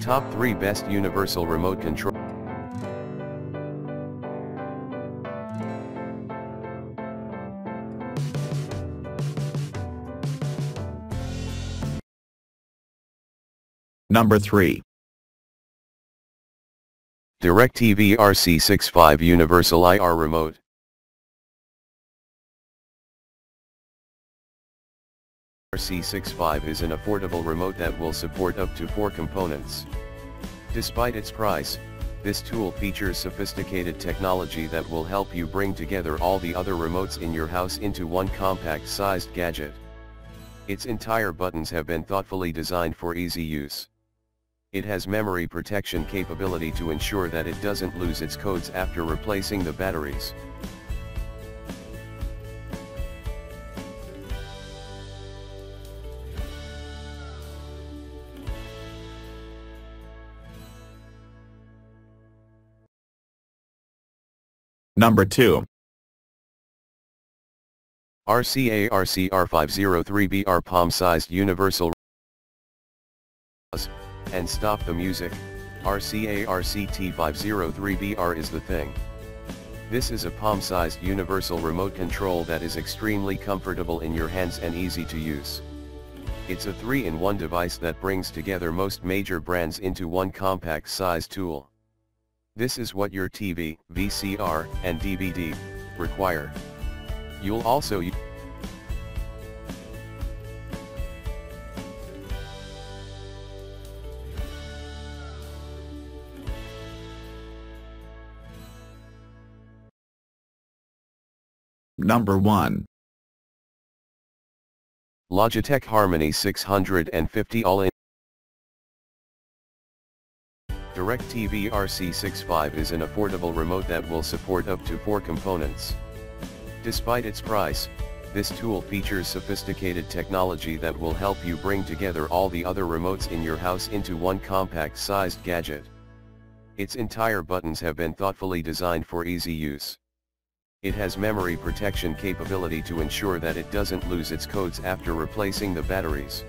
Top 3 Best Universal Remote Control. Number 3. DirecTV RC65 Universal IR Remote. RC65 is an affordable remote that will support up to 4 components. Despite its price, this tool features sophisticated technology that will help you bring together all the other remotes in your house into one compact-sized gadget. Its entire buttons have been thoughtfully designed for easy use. It has memory protection capability to ensure that it doesn't lose its codes after replacing the batteries. Number 2. RCA RCR503BR palm-sized universal and stop the music. RCA RCT503BR is the thing. This is a palm-sized universal remote control that is extremely comfortable in your hands and easy to use. It's a 3-in-1 device that brings together most major brands into one compact-sized tool. This is what your TV, VCR, and DVD require. You'll also Number 1. Logitech Harmony 650 All-in DirecTV RC65 is an affordable remote that will support up to 4 components. Despite its price, this tool features sophisticated technology that will help you bring together all the other remotes in your house into one compact-sized gadget. Its entire buttons have been thoughtfully designed for easy use. It has memory protection capability to ensure that it doesn't lose its codes after replacing the batteries.